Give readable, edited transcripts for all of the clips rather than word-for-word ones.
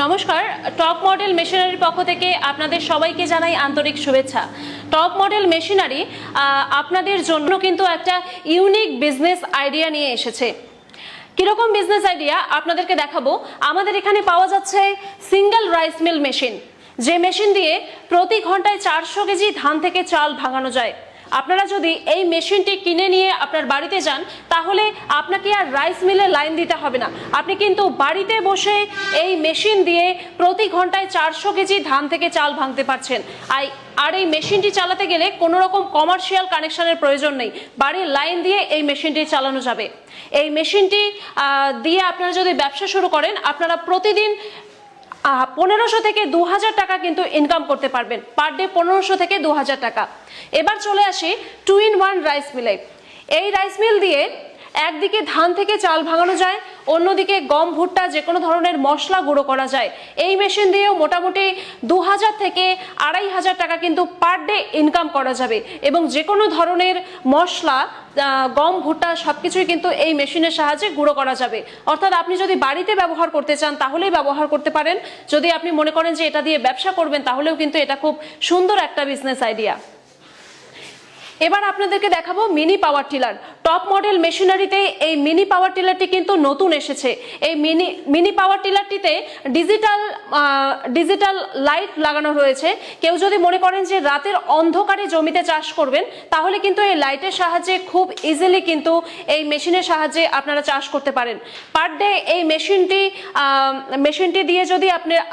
নমস্কার, top model মেশিনারির পক্ষ থেকে আপনাদের সবাইকে জানাই আন্তরিক শুভেচ্ছা। টপ মডেল মেশিনারি আপনাদের জন্য কিন্তু একটা ইউনিক বিজনেস আইডিয়া নিয়ে এসেছে। কিরকম বিজনেস আইডিয়া আপনাদেরকে দেখাবো। আমাদের এখানে পাওয়া যাচ্ছে সিঙ্গেল রাইস মিল মেশিন, যে মেশিন দিয়ে প্রতি ঘন্টায় 400 কেজি ধান থেকে চাল ভাঙানো যায়। আপনারা যদি এই মেশিনটি কিনে নিয়ে আপনার বাড়িতে যান, তাহলে আপনাকে আর রাইস মিলে লাইন দিতে হবে না। আপনি কিন্তু বাড়িতে বসে এই মেশিন দিয়ে প্রতি ঘন্টায় 400 কেজি ধান থেকে চাল ভাঙতে পারছেন। আর এই মেশিনটি চালাতে গেলে কোনো রকম কমার্শিয়াল কানেকশনের প্রয়োজন নেই। বাড়ির লাইন দিয়ে এই মেশিনটি চালানো যাবে। এই মেশিনটি দিয়ে আপনারা যদি ব্যবসা শুরু করেন, আপনারা প্রতিদিন 1500 থেকে 2000 টাকা কিন্তু ইনকাম করতে পারবেন। পার ডে 1500 থেকে 2000 টাকা। এবার চলে আসি 2-in-1 রাইস মিলে। এই রাইস মিল দিয়ে একদিকে ধান থেকে চাল ভাঙানো যায়, অন্যদিকে গম, ভুট্টা, যে কোনো ধরনের মশলা গুঁড়ো করা যায়। এই মেশিন দিয়েও মোটামুটি 2000 থেকে 2500 টাকা কিন্তু পার ডে ইনকাম করা যাবে। এবং যে কোনো ধরনের মশলা, গম, ভুট্টা সবকিছুই কিন্তু এই মেশিনের সাহায্যে গুঁড়ো করা যাবে। অর্থাৎ আপনি যদি বাড়িতে ব্যবহার করতে চান তাহলেই ব্যবহার করতে পারেন। যদি আপনি মনে করেন যে এটা দিয়ে ব্যবসা করবেন, তাহলেও কিন্তু এটা খুব সুন্দর একটা বিজনেস আইডিয়া। এবার আপনাদেরকে দেখাবো মিনি পাওয়ার টিলার। টপ মডেল মেশিনারিতে এই মিনি পাওয়ার টিলারটি কিন্তু নতুন এসেছে। এই মিনি পাওয়ার টিলারটিতে ডিজিটাল লাইট লাগানো রয়েছে। কেউ যদি মনে করেন যে রাতের অন্ধকারে জমিতে চাষ করবেন, তাহলে কিন্তু এই লাইটের সাহায্যে খুব ইজিলি কিন্তু এই মেশিনের সাহায্যে আপনারা চাষ করতে পারেন। পার ডে এই মেশিনটি দিয়ে যদি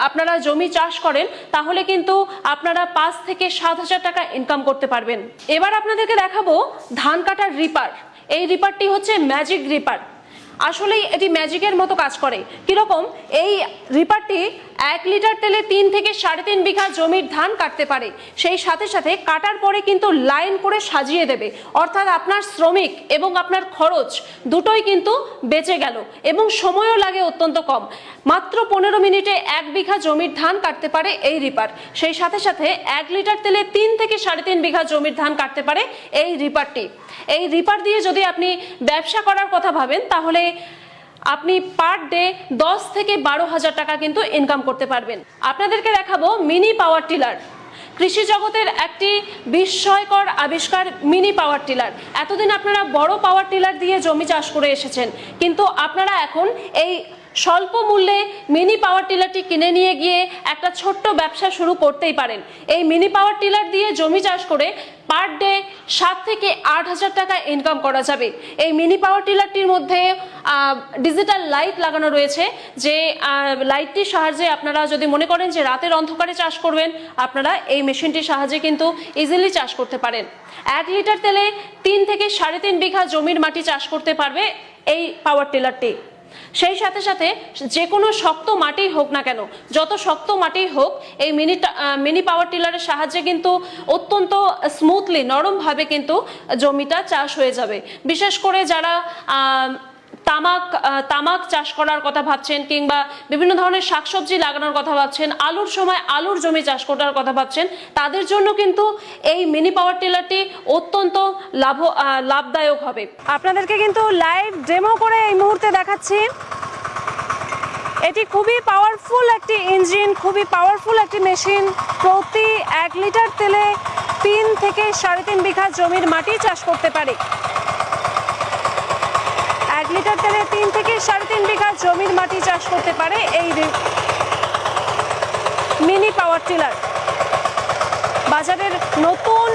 আপনারা জমি চাষ করেন, তাহলে কিন্তু আপনারা 5 থেকে 7000 টাকা ইনকাম করতে পারবেন। এবার আপনাদেরকে দেখাবো ধান কাটার রিপার। এই রিপারটি হচ্ছে ম্যাজিক রিপার। আসলেই এটি ম্যাজিকের মতো কাজ করে। কিরকম? এই রিপারটি 1 লিটার তেলে 3 থেকে 3.5 বিঘা জমির ধান কাটতে পারে। সেই সাথে সাথে কাটার পরে কিন্তু লাইন করে সাজিয়ে দেবে। অর্থাৎ আপনার শ্রমিক এবং আপনার খরচ দুটোই কিন্তু বেঁচে গেল, এবং সময়ও লাগে অত্যন্ত কম। মাত্র 15 মিনিটে 1 বিঘা জমির ধান কাটতে পারে এই রিপার। সেই সাথে সাথে 1 লিটার তেলে 3 থেকে 3.5 বিঘা জমির ধান কাটতে পারে এই রিপারটি। এই রিপার দিয়ে যদি আপনি ব্যবসা করার কথা ভাবেন, তাহলে আপনি পার ডে 10 থেকে 12,000 টাকা কিন্তু ইনকাম করতে পারবেন। আপনাদেরকে দেখাবো মিনি পাওয়ার টিলার। কৃষি জগতের একটি বিস্ময়কর আবিষ্কার মিনি পাওয়ার টিলার। এতদিন আপনারা বড় পাওয়ার টিলার দিয়ে জমি চাষ করে এসেছেন, কিন্তু আপনারা এখন এই স্বল্প মূল্যে মিনি পাওয়ার টিলারটি কিনে নিয়ে গিয়ে একটা ছোট্ট ব্যবসা শুরু করতেই পারেন। এই মিনি পাওয়ার টিলার দিয়ে জমি চাষ করে পার ডে 7 থেকে 8,000 টাকা ইনকাম করা যাবে। এই মিনি পাওয়ার টিলারটির মধ্যে ডিজিটাল লাইট লাগানো রয়েছে, যে লাইটটির সাহায্যে আপনারা যদি মনে করেন যে রাতের অন্ধকারে চাষ করবেন, আপনারা এই মেশিনটির সাহায্যে কিন্তু ইজিলি চাষ করতে পারেন। 1 লিটার তেলে 3 থেকে 3.5 বিঘা জমির মাটি চাষ করতে পারবে এই পাওয়ার টিলারটি। সেই সাথে সাথে যে কোনো শক্ত মাটি হোক না কেন, যত শক্ত মাটি হোক, এই মিনি পাওয়ার টিলারের সাহায্যে কিন্তু অত্যন্ত স্মুথলি, নরমভাবে কিন্তু জমিটা চাষ হয়ে যাবে। বিশেষ করে যারা তামাক চাষ করার কথা ভাবছেন, কিংবা বিভিন্ন ধরনের শাকসবজি লাগানোর কথা ভাবছেন, আলুর সময় আলুর জমি চাষ করার কথা ভাবছেন, তাদের জন্য কিন্তু এই মিনি পাওয়ার টিলারটি অত্যন্ত লাভদায়ক হবে। আপনাদেরকে কিন্তু লাইভ ডেমো করে এই মুহূর্তে দেখাচ্ছি। এটি খুবই পাওয়ারফুল একটি ইঞ্জিন, খুবই পাওয়ারফুল একটি মেশিন। প্রতি 1 লিটার তেলে 3 থেকে 3.5 বিঘা জমির মাটি চাষ করতে পারে। 1 লিটার তেলে 3 থেকে 3.5 বিঘা জমির মাটি চাষ করতে পারে এই মিনি পাওয়ার টিলার। বাজারের নতুন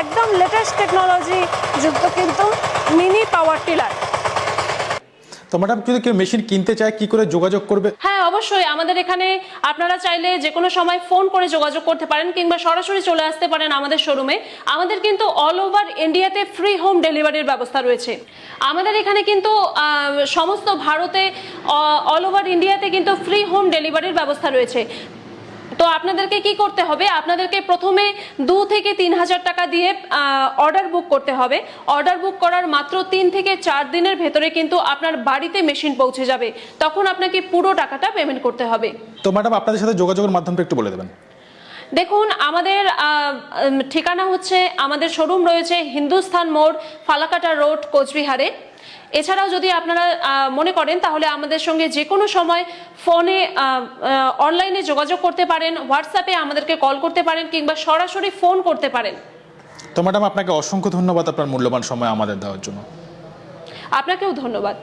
একদম লেটেস্ট টেকনোলজি যুক্ত কিন্তু মিনি পাওয়ার টিলার। তো ম্যাডাম, যদি কেউ মেশিন কিনতে চায়, কি করে যোগাযোগ করবে? হ্যাঁ, অবশ্যই আমাদের এখানে আপনারা চাইলে যে কোনো সময় ফোন করে যোগাযোগ করতে পারেন, কিংবা সরাসরি চলে আসতে পারেন আমাদের শোরুমে। আমাদের কিন্তু অল ওভার ইন্ডিয়াতে ফ্রি হোম ডেলিভারির ব্যবস্থা রয়েছে। আমাদের এখানে কিন্তু সমস্ত ভারতে, অল ওভার ইন্ডিয়াতে কিন্তু ফ্রি হোম ডেলিভারির ব্যবস্থা রয়েছে। তো আপনাদেরকে কি করতে হবে? আপনাদেরকে প্রথমে 2 থেকে 3,000 টাকা দিয়ে অর্ডার বুক করতে হবে। অর্ডার বুক করার মাত্র 3 থেকে 4 দিনের ভেতরে কিন্তু আপনার বাড়িতে মেশিন পৌঁছে যাবে। তখন আপনাকে পুরো টাকাটা পেমেন্ট করতে হবে। তো ম্যাডাম, আপনাদের সাথে যোগাযোগের মাধ্যমটা একটু বলে দেবেন। দেখুন, আমাদের ঠিকানা হচ্ছে, আমাদের শোরুম রয়েছে হিন্দুস্তান মোড়, ফালাকাটা রোড, কোচবিহারে। এছাড়াও যদি আপনারা মনে করেন তাহলে আমাদের সঙ্গে যে কোনো সময় ফোনে অনলাইনে যোগাযোগ করতে পারেন, হোয়াটসঅ্যাপে আমাদেরকে কল করতে পারেন কিংবা সরাসরি ফোন করতে পারেন। তো ম্যাডাম আপনাকে অসংখ্য ধন্যবাদ আপনার মূল্যবান সময় আমাদের দেওয়ার জন্য। আপনাকেও ধন্যবাদ।